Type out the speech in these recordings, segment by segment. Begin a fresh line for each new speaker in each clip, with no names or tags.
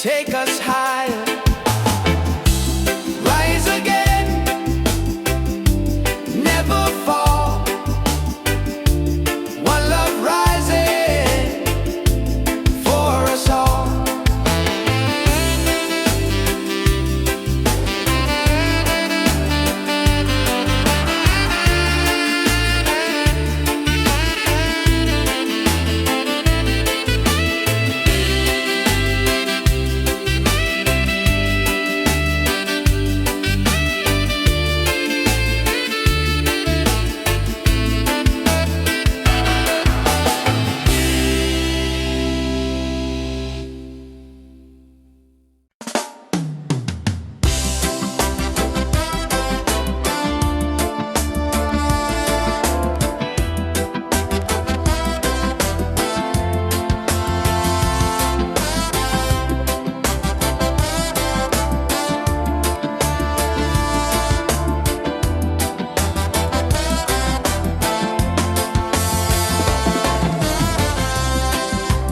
take us higher. Rise again, never fall. One love rising for us all.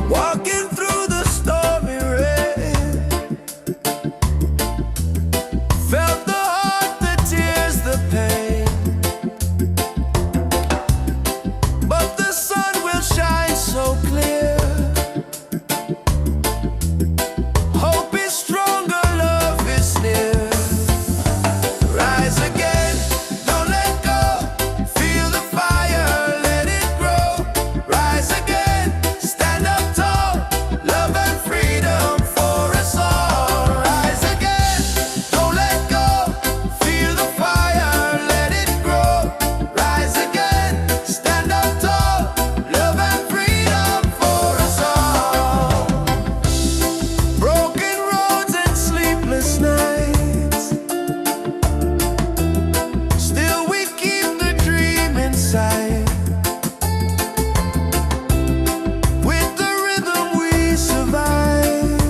Walking through the stormy rain, felt the heart, the tears, the pain. But the sun will shine so clear. Hope is stronger, love is near. Rise again, don't let go. Feel the fire, let it grow. Rise again, stand up tall. Love and freedom for us all. Rise again, don't let go. Feel the fire, let it grow. Rise again, stand up tall. Love and freedom for us all. Broken roads and sleepless nights, still we keep the dream inside. With the rhythm we survive.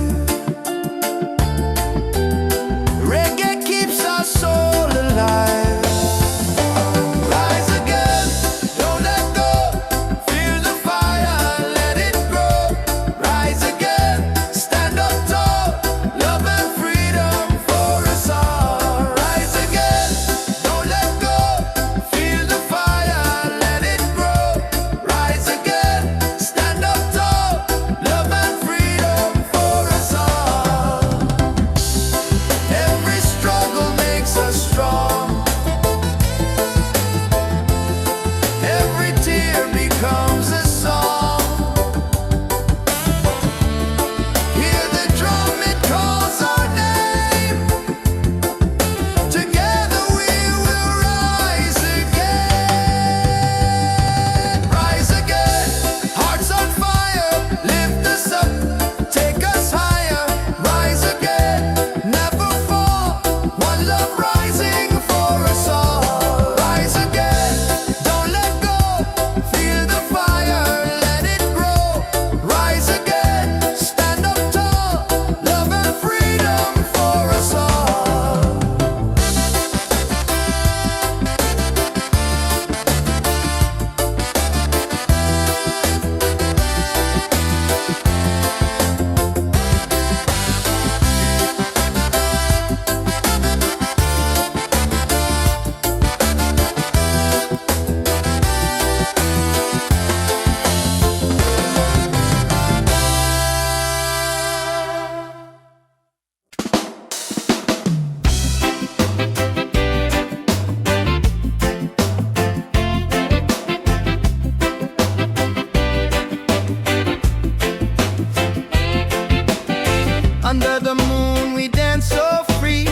Reggae keeps our soul alive. Rise again, don't let go. Feel the fire, let it grow. Rise again, stand up tall. Love and freedom for us all. Rise again, don't let go. Feel the fire, let it grow. Rise again, stand up tall. Love and freedom for us all. Every struggle makes us strong. Every tear becomes a song. Hear the drum, it calls our name. Together we will rise again. Rise again, hearts on fire. Lift us up, take us higher. Rise again, never fall. One love rising for us all. Rise again, don't let go. Feel the fire, let it grow. Rise again, stand up tall. Love and freedom for us all. Under the moon we dance so free.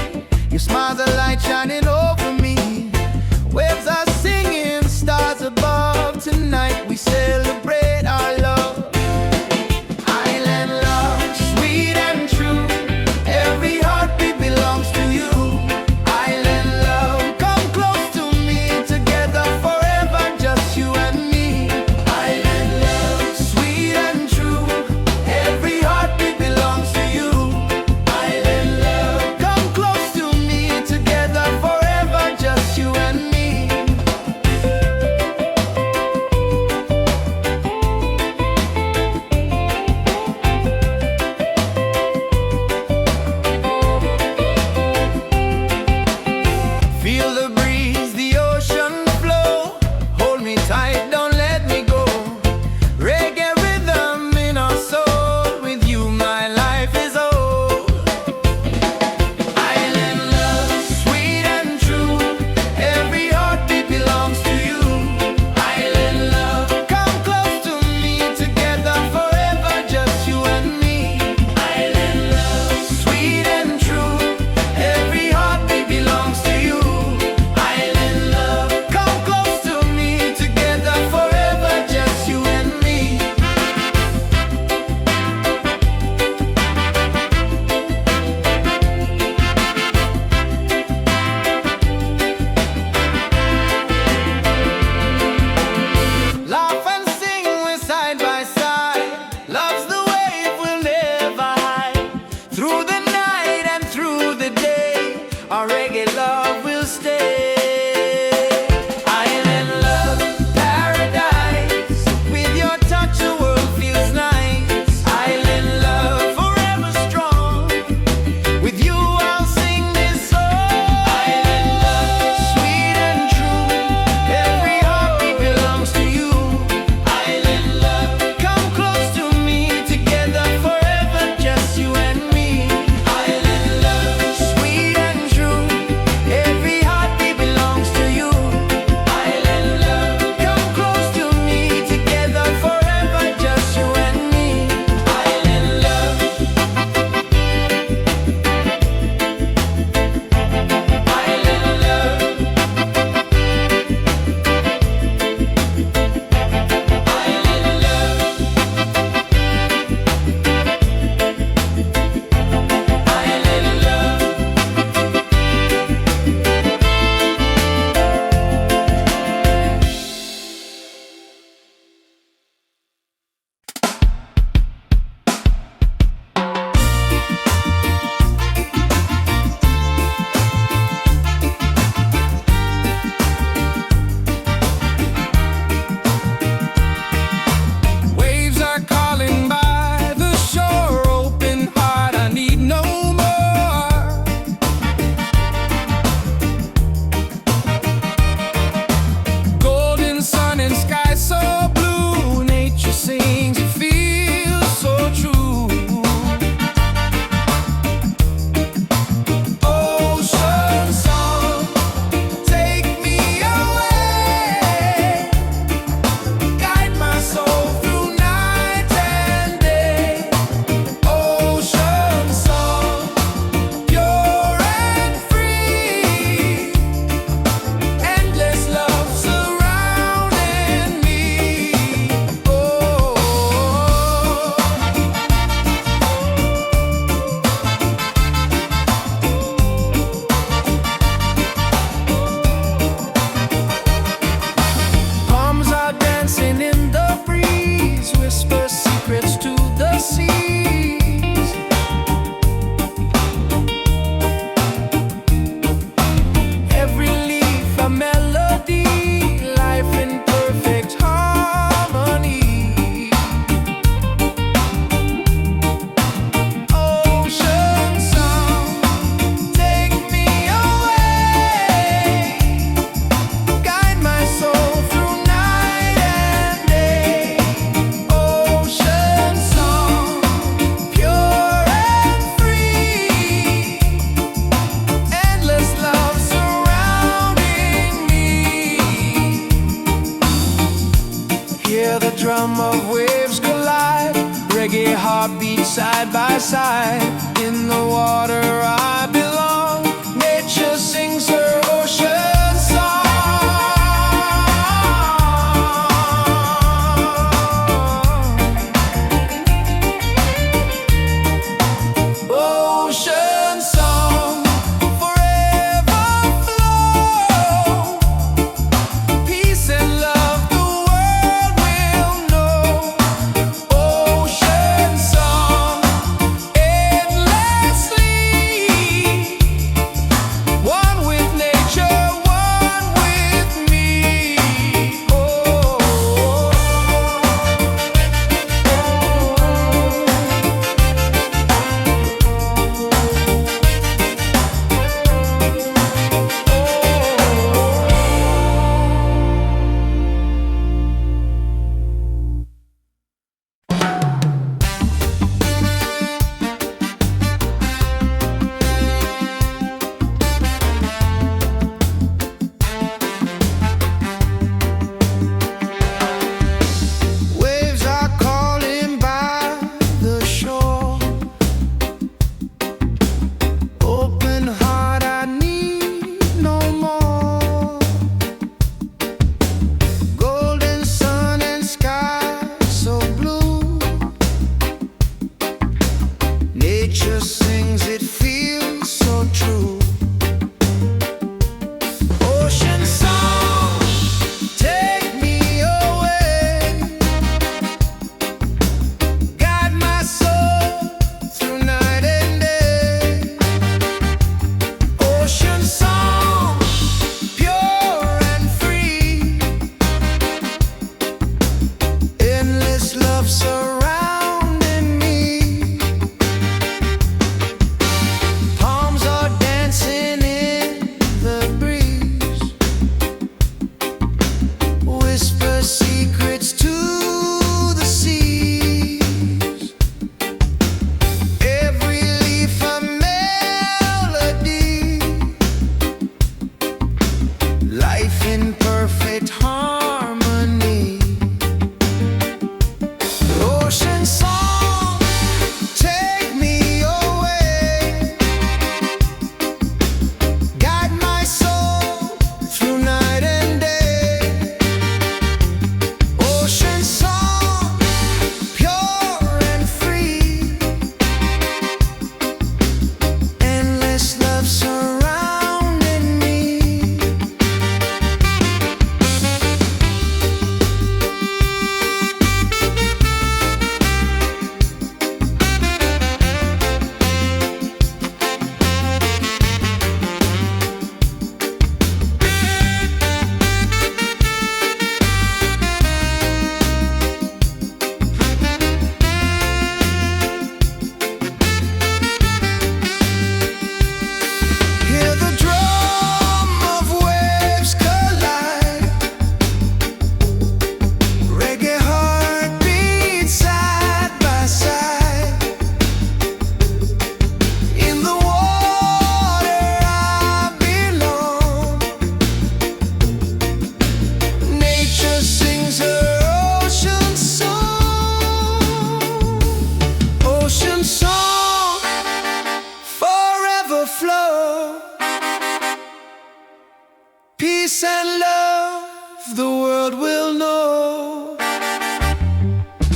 Your smile's a light shining over me. Waves are singing, stars above. Tonight we celebrate our love. Island love, sweet and true. Every heartbeat belongs to you. Island love, come close to me. Together forever, just you and me. Island love, sweet and true. Every heartbeat belongs to you. side. In the water I belong. Nature sings her ocean song. Ocean song, forever flow. Peace and love the world will know. Ocean song, endlessly. One with nature, one with me. Oh. Waves are calling by the shore. Open heart, I need no more. Golden sun and sky so blue. Nature sings, it feels so true. Ocean song, take me away. Guide my soul through night and day. Ocean song, pure and free. Endless love surrounding me. Palms are dancing in the breeze. Whisper secrets to the seas. Every leaf a melody. Life in perfect harmony. Ocean song, take me away. Guide my soul through night and day. Ocean song, pure and free. Endless love surrounding me. Hear the drum of waves collide. Reggae heartbeat side by side. In the water I belong. Nature sings her ocean song. Ocean song, forever flow. Peace and love the world will know.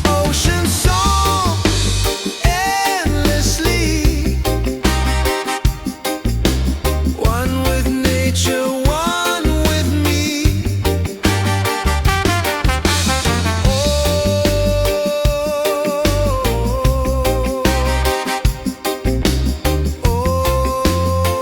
Ocean song, endlessly. One with nature, one with me. Oh.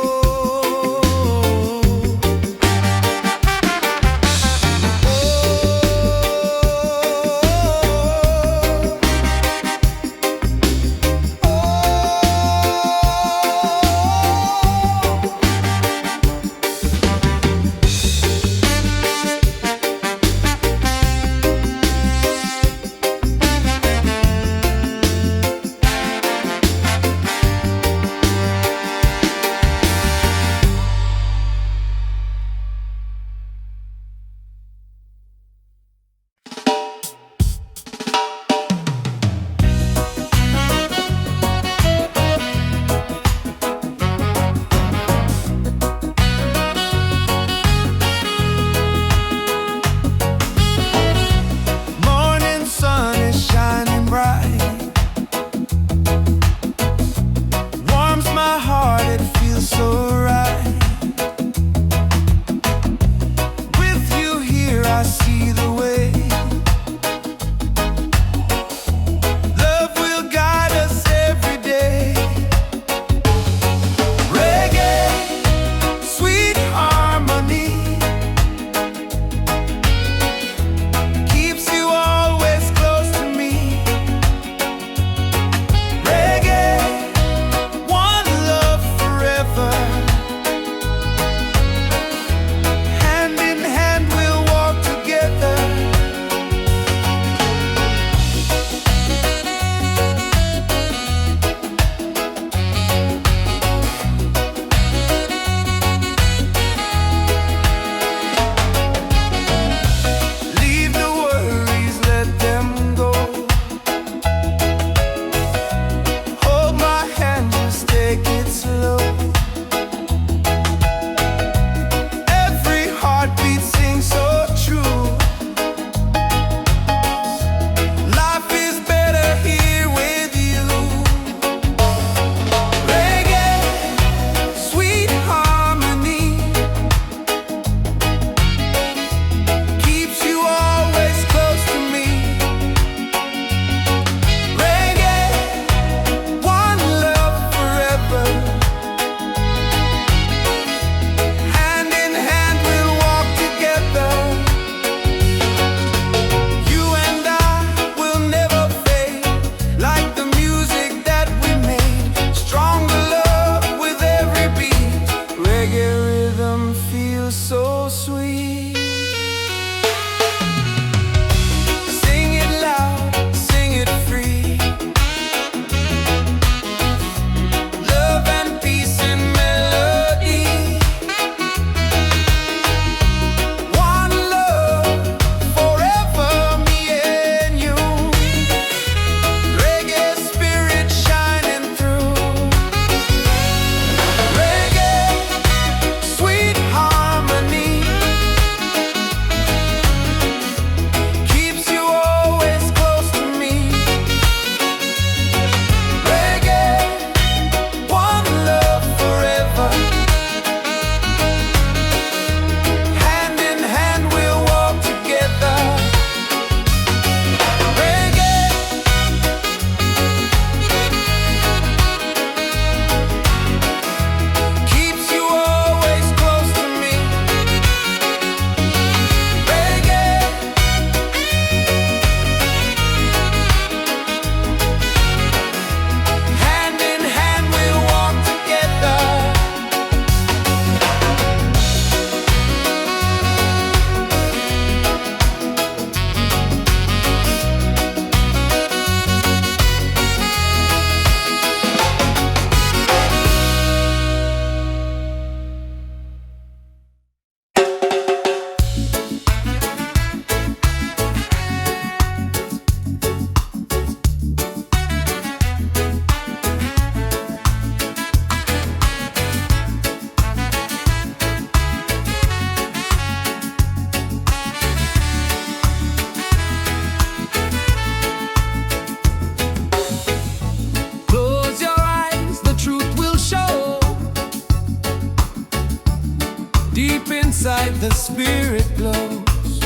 inside the spirit glows.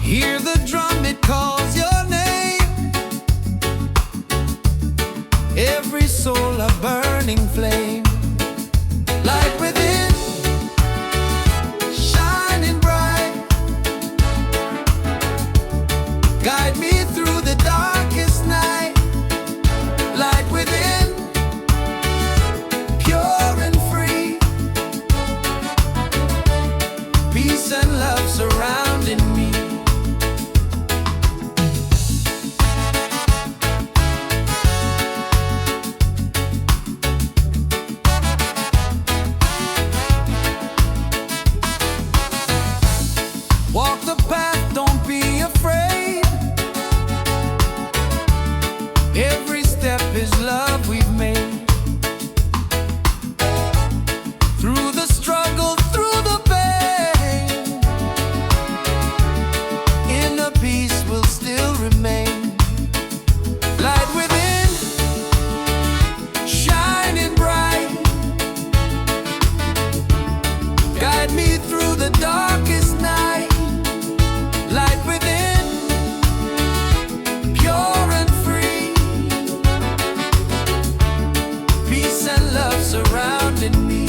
Hear the drum, it calls your name. Every soul a burning flame. Light within, shining bright. Guide me through the darkest night. Light within, pure and free. Peace and love surrounding me. Walk the path, don't be afraid. Every step is love we've made. Through the struggle, through the pain, inner peace will still remain. Light within, shining bright. Guide me through the darkest night. Light within, pure and free. Peace and love surrounding me.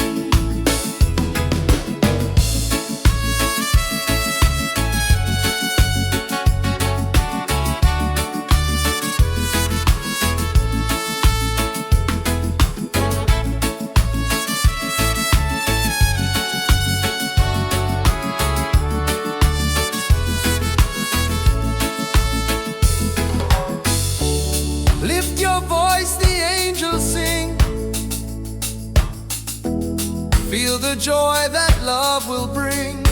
Lift your voice, the angels sing. Feel the joy that love will bring.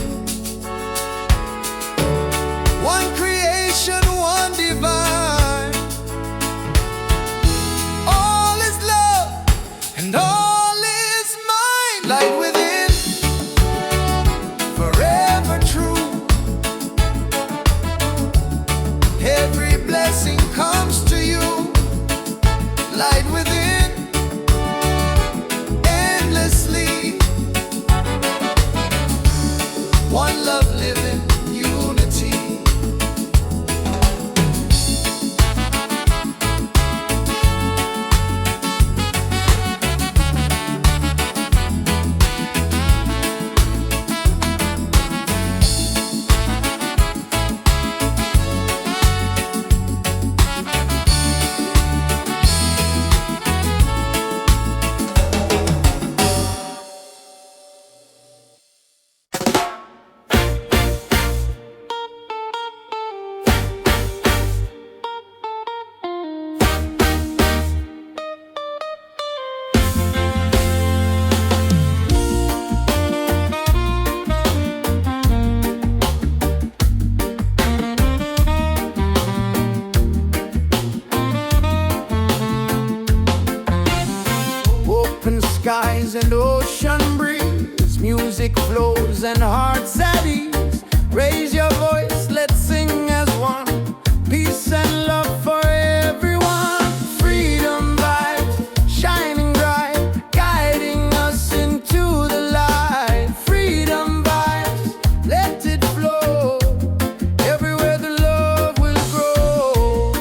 One creation, one divine. All is love and all is mine. Light within, forever true. Every blessing comes to you. Light within, endlessly. One love living, unity. Open skies and ocean breeze. Music flows and hearts at ease. Raise your voice, let's sing as one. Peace and love for everyone. Freedom vibes, shining bright, guiding us into the light. Freedom vibes, let it flow. Everywhere the love will grow.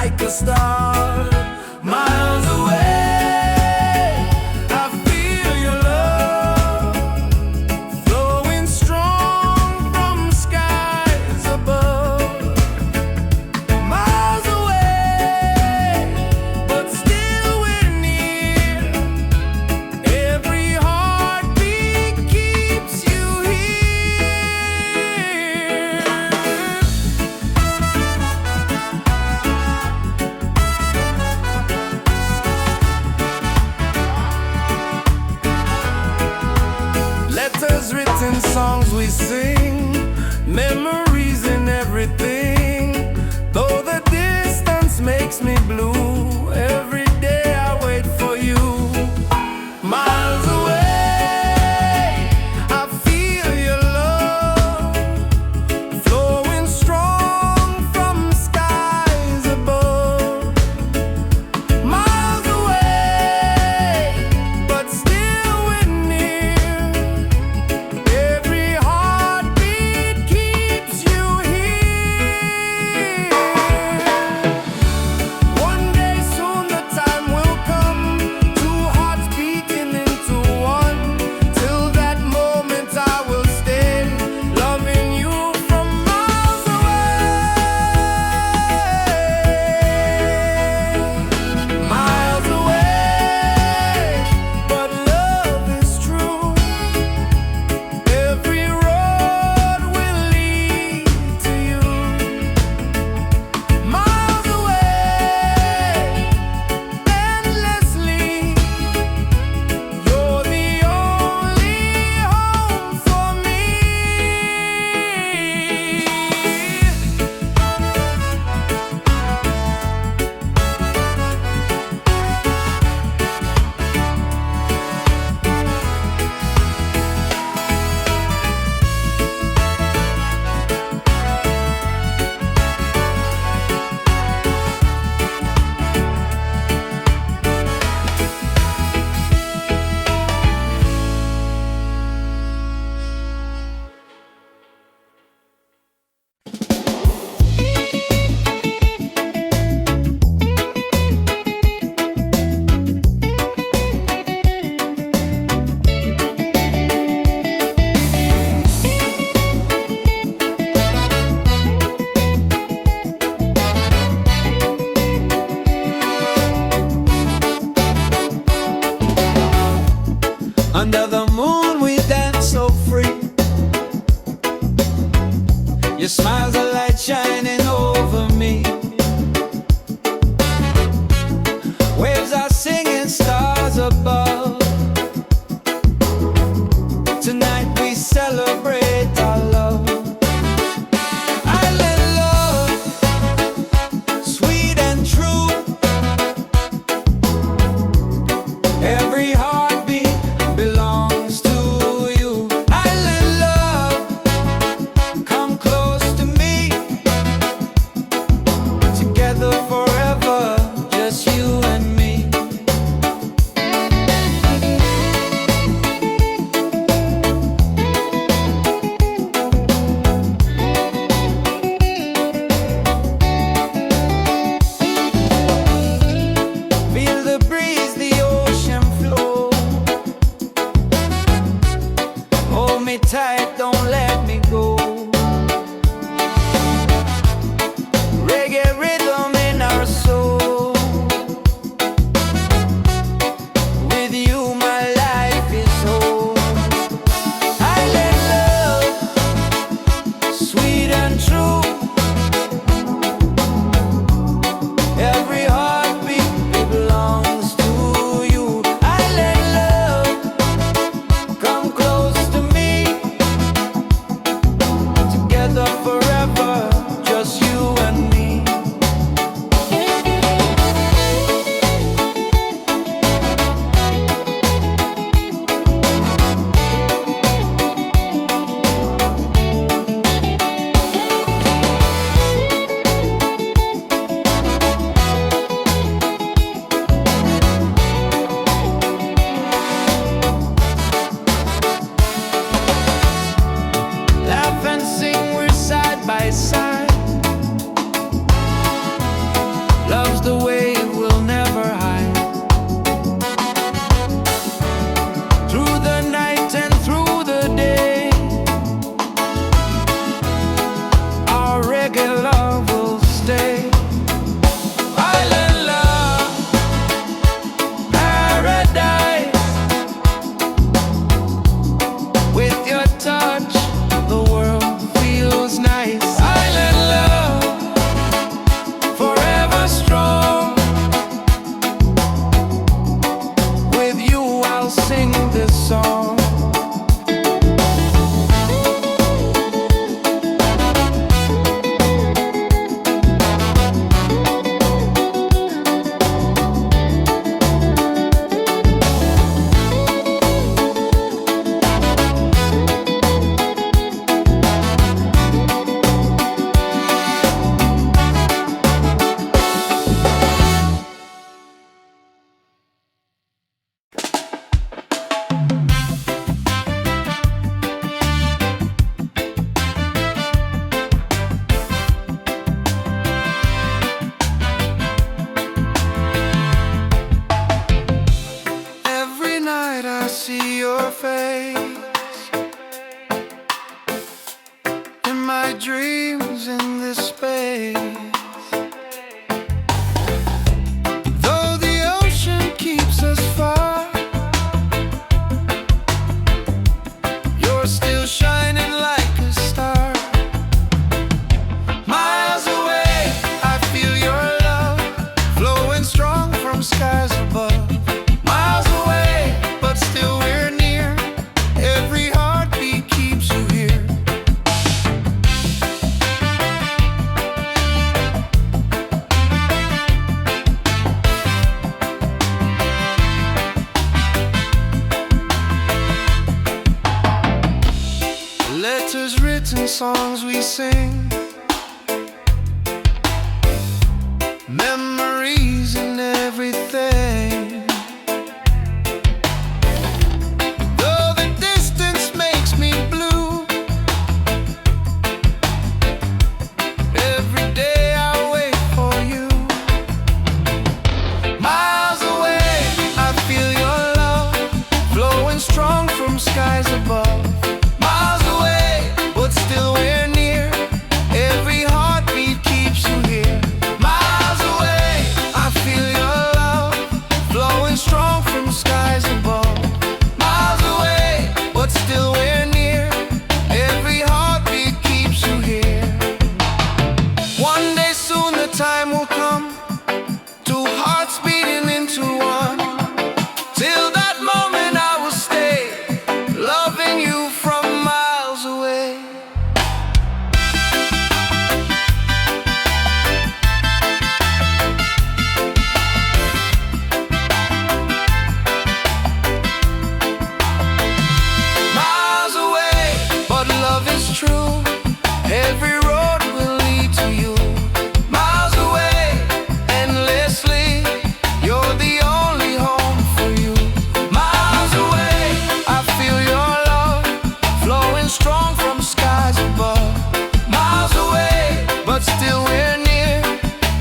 like a star. Miles away, I feel your love flowing strong from skies above. Miles away, but still we're near. Every heartbeat keeps you here. Letters written, songs we sing, memories in everything. Though the distance makes me blue, every day I wait for you. Miles away, I feel your love flowing strong from skies above. Miles away, but still we're near. Every heartbeat keeps you here. One day soon the time will come, two hearts beating into one. Till that moment I will stay, loving you from miles away. Miles away, but love is true. Every road will lead to you. Miles away, endlessly. You're the only home for me. Under the moon we dance so free. Your smile's a light shining over me. Waves are singing, stars above. Tonight we celebrate our love. Island love, sweet and true. Every heartbeat belongs to you. Island love, come close to me. sing this song. Dreams in this space. Though the ocean keeps us far, you're still shining like a star. Miles away, I feel your love flowing strong from skies above. Miles away, but still we're near. Every heartbeat keeps you here. Letters written, songs we sing, memories and everything. Though the distance makes me blue, every day I wait for you. Miles away, I feel your love flowing strong from skies above. Still we're near, every heartbeat keeps you here. Miles away, I feel your love flowing strong from skies above. Miles away, but still we're near, every heartbeat keeps you here. One day soon the time will come, two hearts beating into one. Till that moment I will stay, loving you from miles away. True, every road will lead to you. Miles away, endlessly, you're the only home for you. Miles away, I feel your love flowing strong from skies above. Miles away, but still we're near,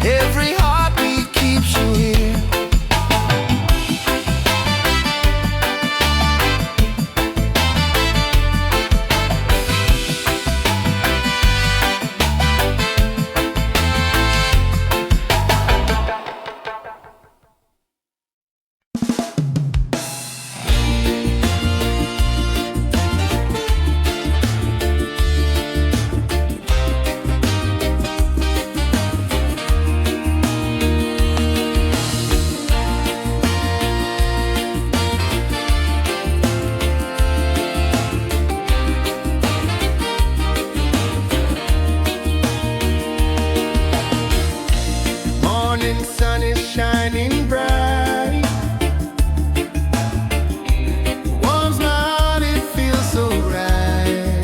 every heartbeat keeps you here. Morning sun is shining bright, warms my heart, it feels so right.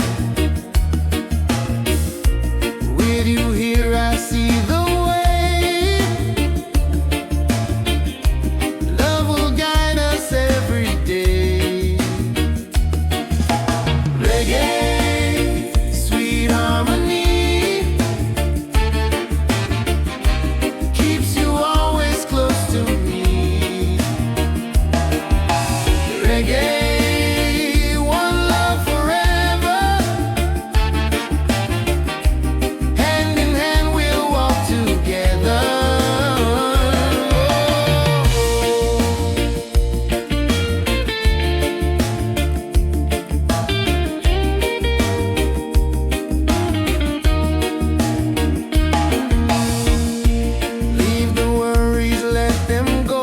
With you here I see the way, love will guide us every day. Reggae, sweet harmony, keeps you always close to me. Reggae, one love forever, hand in hand we'll walk together. Leave the worries, let them go.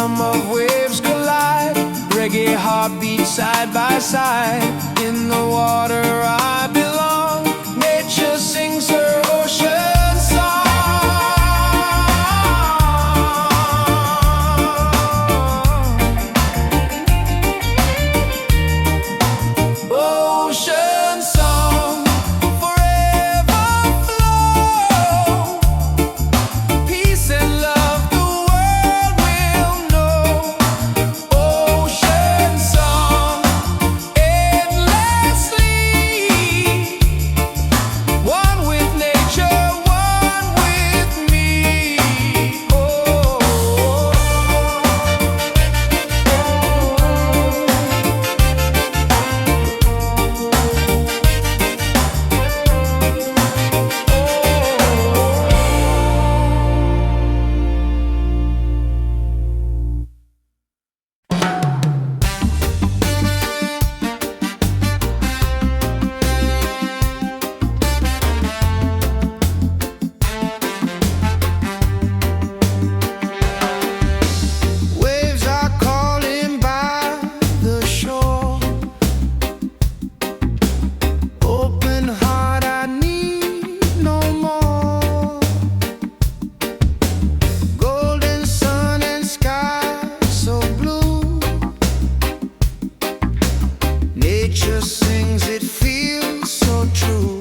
rhythm of waves collide. Reggae heartbeats side by side. In the water I belong. Nature sings her ocean song. Ocean song, forever flow. Peace and love the world will know. Ocean song, endlessly. One with nature, one with me. Oh. Waves are calling by the shore. Open heart, I need no more. Golden sun and sky so blue. Nature sings, it feels so true.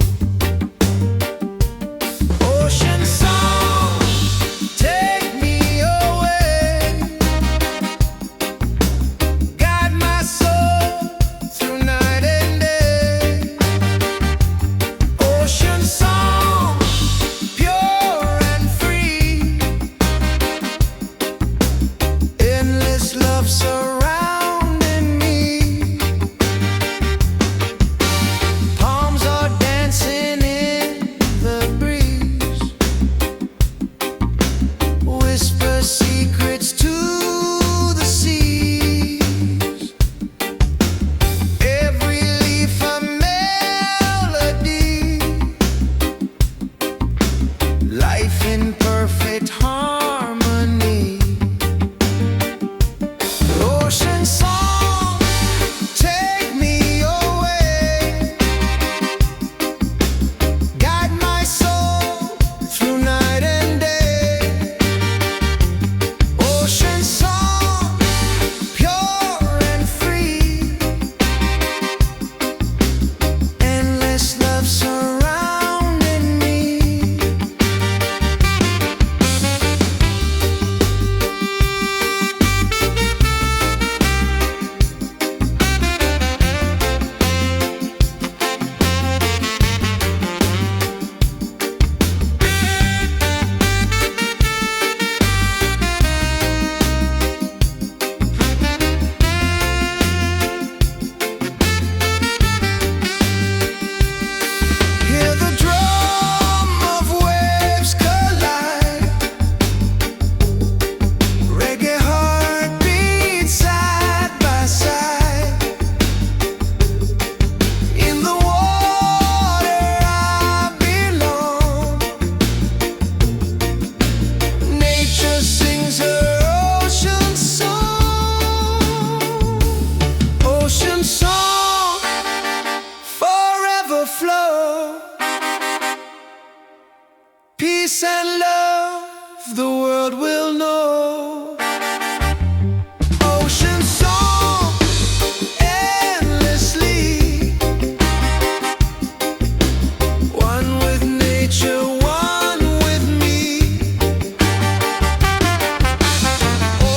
Ocean song, take me away. Guide my soul through night and day. Ocean song, pure and free. Endless love surrounding me. Palms are dancing in the breeze. Whisper secrets to the seas. Every leaf a melody. Life in perfect harmony. Ocean song, take me away. Guide my soul through night and day. Ocean song, pure and free. Endless love surrounding me. Hear the drum of waves collide. Reggae heartbeats side by side. In the water I belong. Nature sings her ocean song. Ocean song, forever flow. Peace and love the world will know. Ocean song, endlessly. One with nature, one with me. Oh.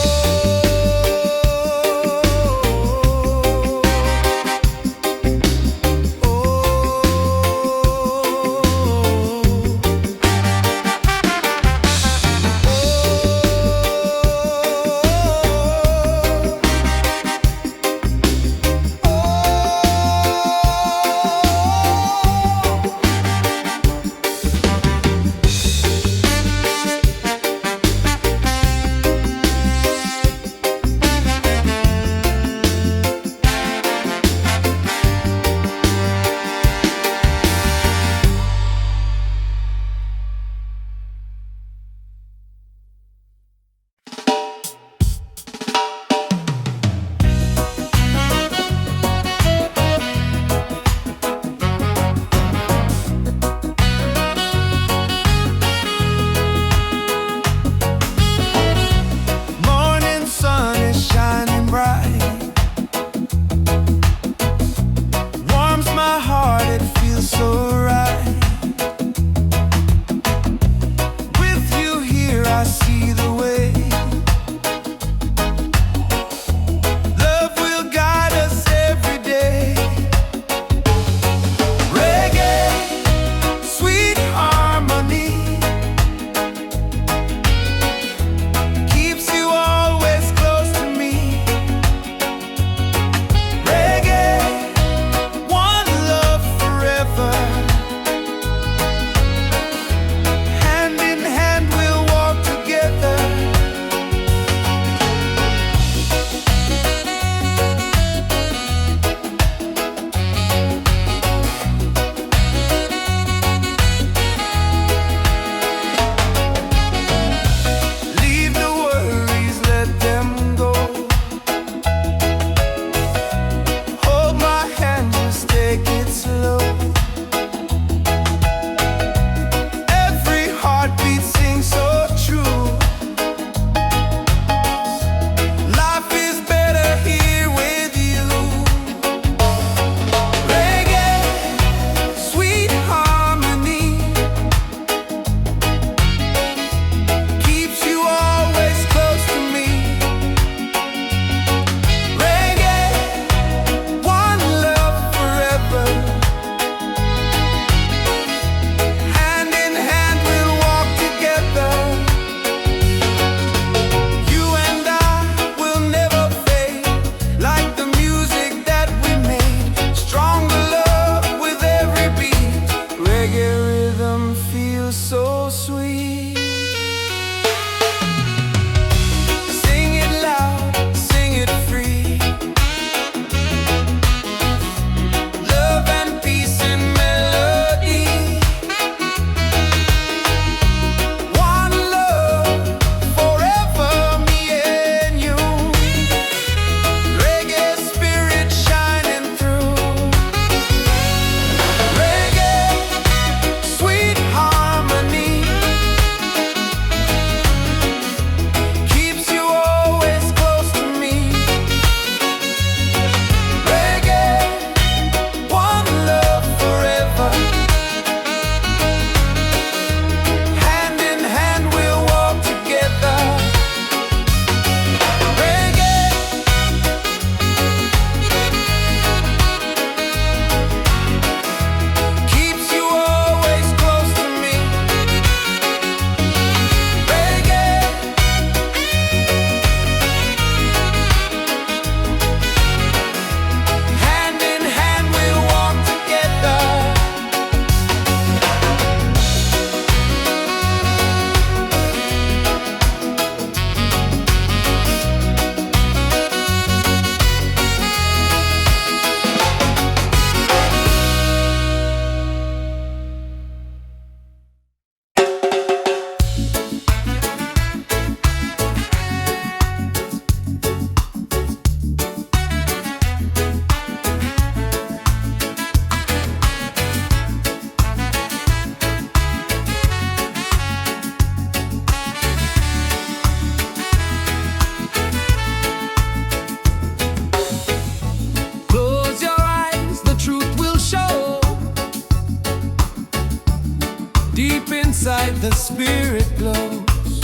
the spirit glows.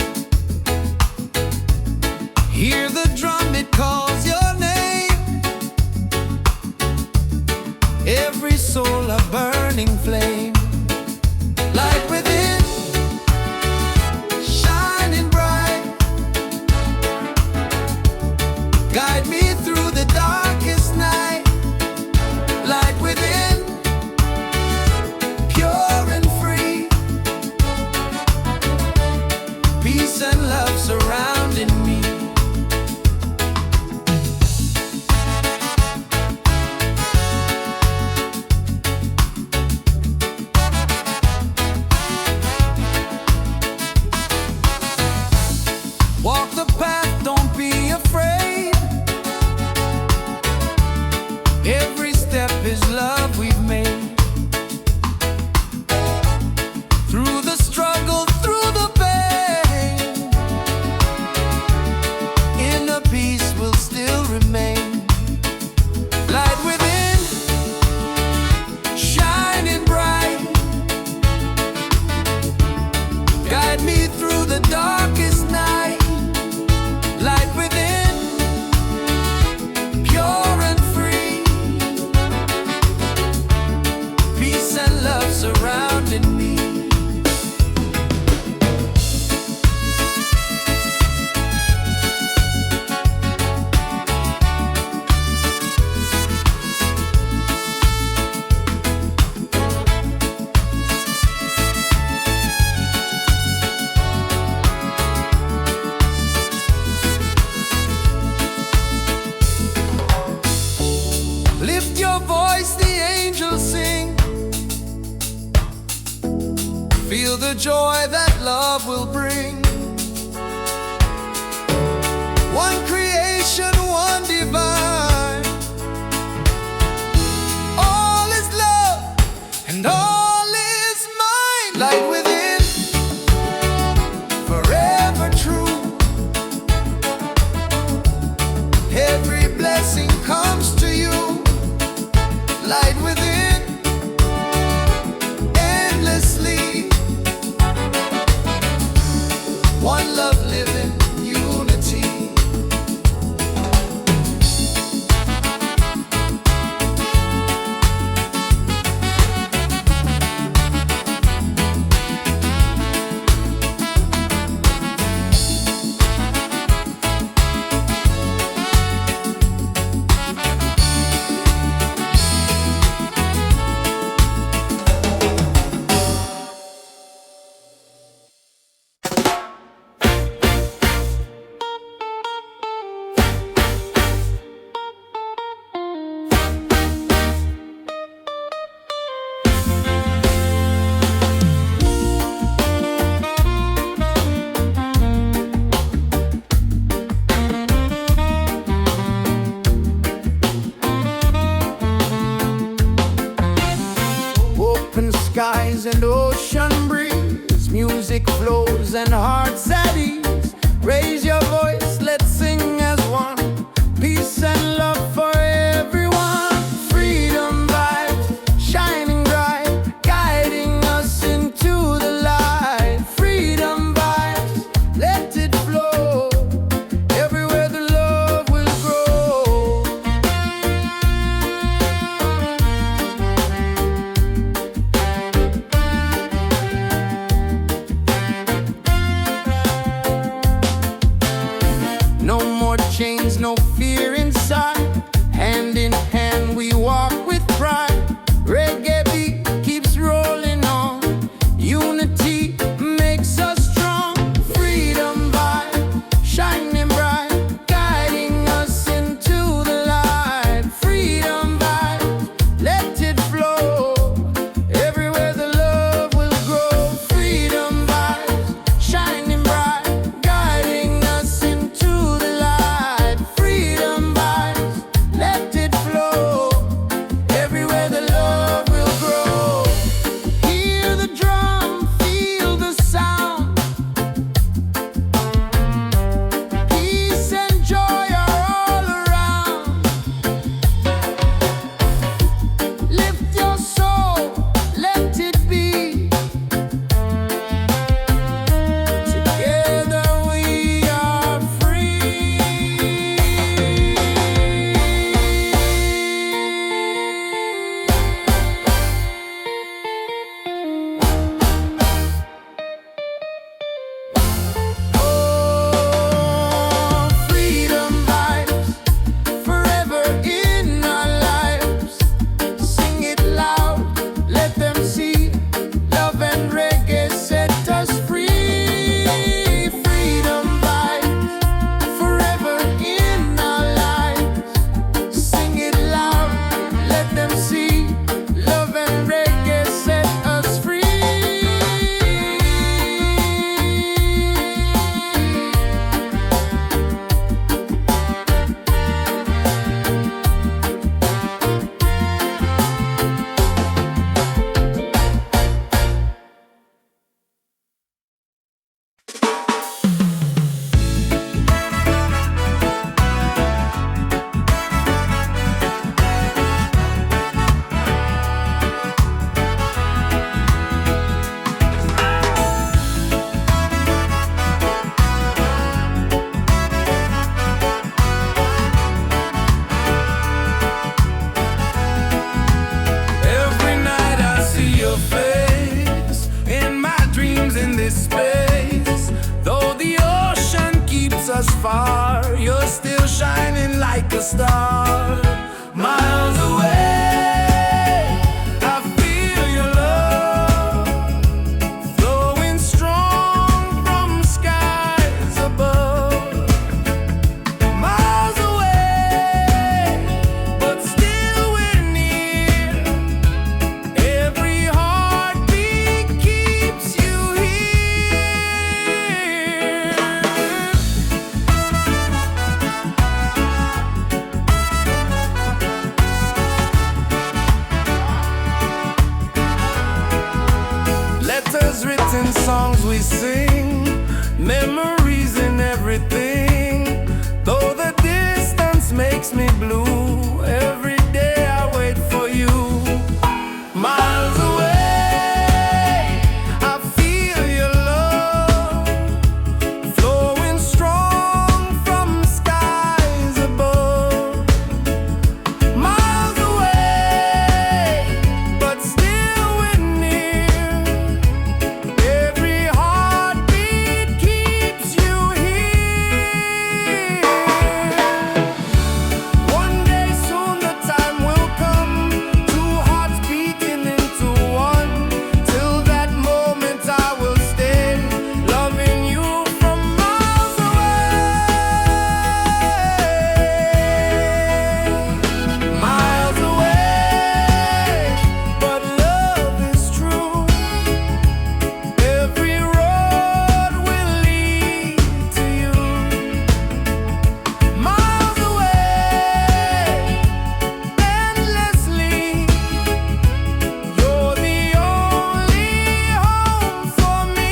Hear the drum, it calls your name. Every soul a burning flame. Light within, shining bright. Guide me through the darkest night. Light within, pure and free. Peace and love surrounding me. Walk the path, don't be afraid. Every step is love we've made. Through the struggle, through the pain, inner peace will still remain. Light within, shining bright. Guide me through the darkest night. Light within, pure and free. Peace and love surrounding me. Lift your voice, the angels sing. Feel the joy that love will bring. One creation, one divine. All is love and all is mine. Light within, forever true. Every blessing comes to you. Light within, endlessly. One love living, unity. us far, you're still shining like a star. Miles away, I feel your love flowing strong from skies above. Miles away, but still we're near. Every heartbeat keeps you here. Letters written, songs we sing, memories in everything. Though the distance makes me blue, every day I wait for you. Miles away, I feel your love flowing strong from skies above. Miles away, but still we're near. Every heartbeat keeps you here. One day soon the time will come, two hearts beating into one. Till that moment I will stay, loving you from miles away. Miles away, but love is true. Every road will lead to you. Miles away, endlessly. You're the only home for me.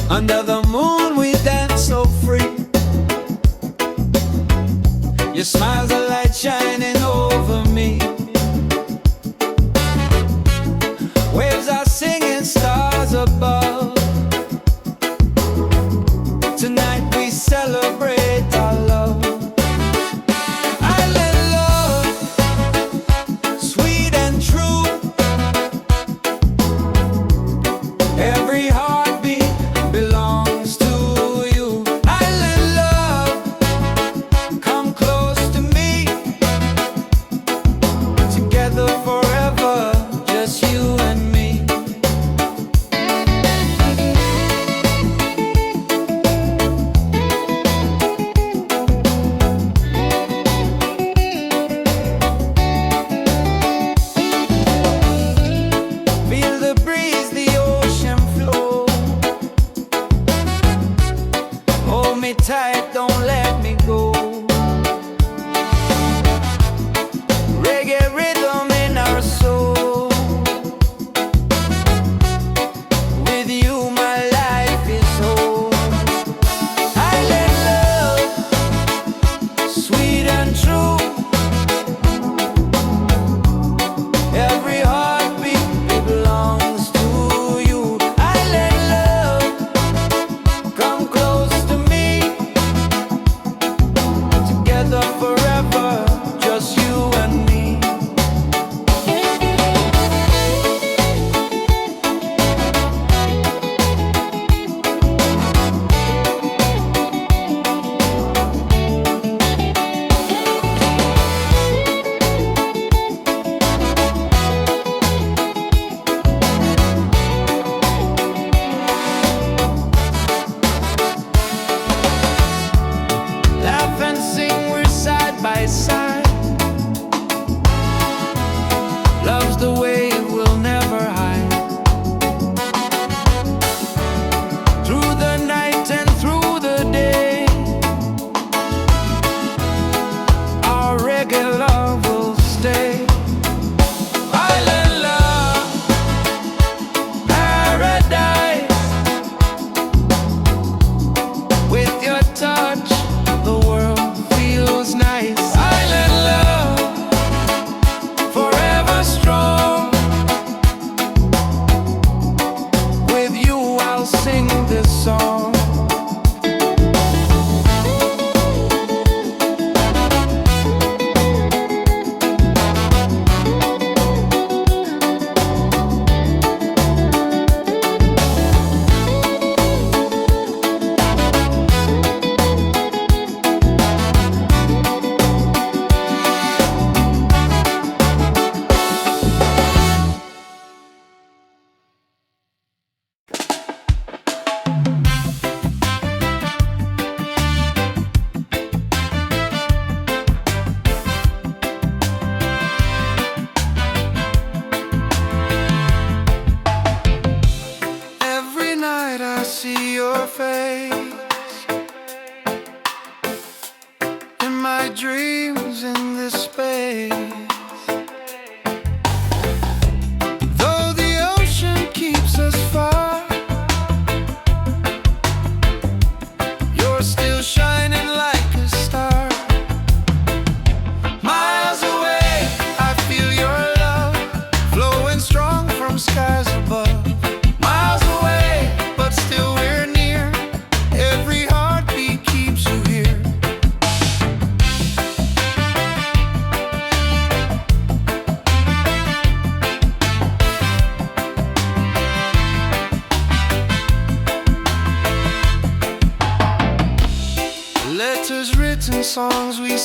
Under the moon we dance so free. Your smile's a light shining over me. Waves are singing, stars above. Tonight we celebrate our love. Island love, sweet and true. Every heartbeat belongs to you. Island love, come close to me. Together forever, just you and me. Feel the breeze, the ocean flow. Hold me tight, don't let me go. Reggae rhythm in our soul. With you my life is whole. Island love, sweet and true. Every heartbeat belongs to you. Island love, come close to me. Together forever, just you and me. Laugh and sing, we're side by side.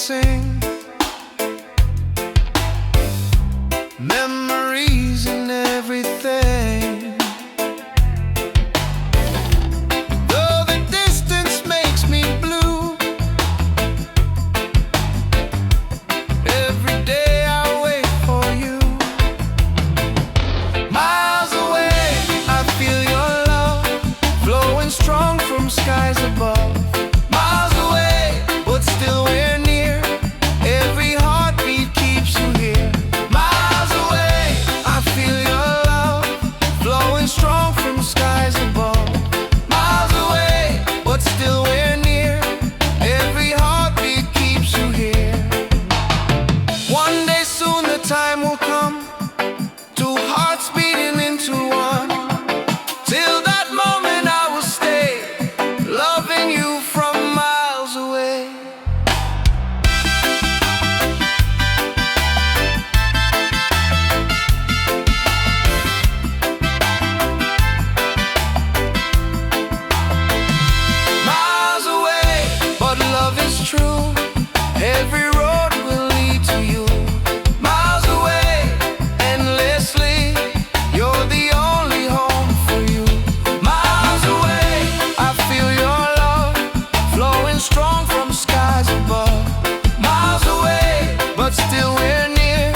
sing. Memories and everything. Though the distance makes me blue, every day I wait for you. Miles away, I feel your love flowing strong from skies above. Miles away, but still we're near. Every heartbeat keeps you here. Miles away, I feel your love flowing strong from skies above. Miles away, but still we're near. Every heartbeat keeps you here. One day soon the time will come, two hearts beating into one. Till that moment I will stay, loving you from miles away. Miles away, but love is true. Every road will lead to you. Miles away, endlessly, you're the only home for you. Miles away, I feel your love flowing strong from skies above. Miles away, but still we're near.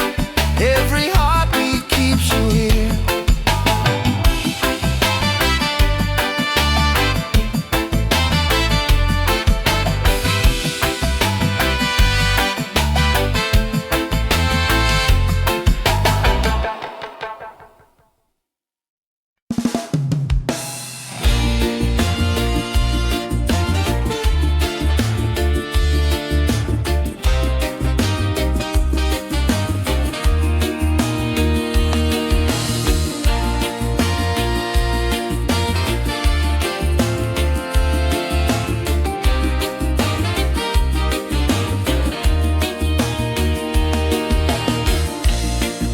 Every heartbeat keeps you here.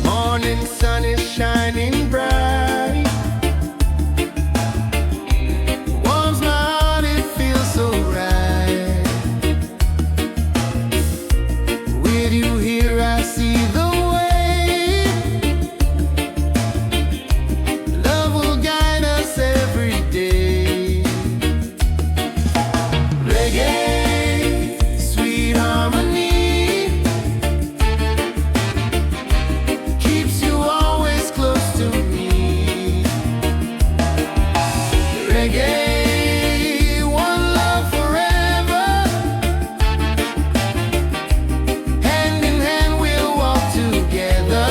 Morning sun is shining bright, warms my heart, it feels so right. With you here I see the way. Love will guide us every day. Reggae, sweet harmony, keeps you always close to me. Reggae, one love forever. Hand in hand we'll walk together.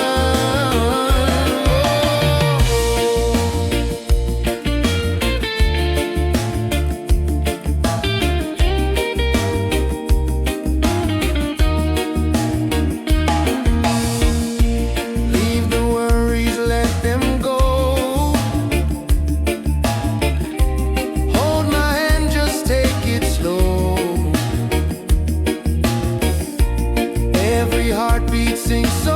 Leave the worries, let them go. Hold my hand, just take it slow. Every heartbeat sings so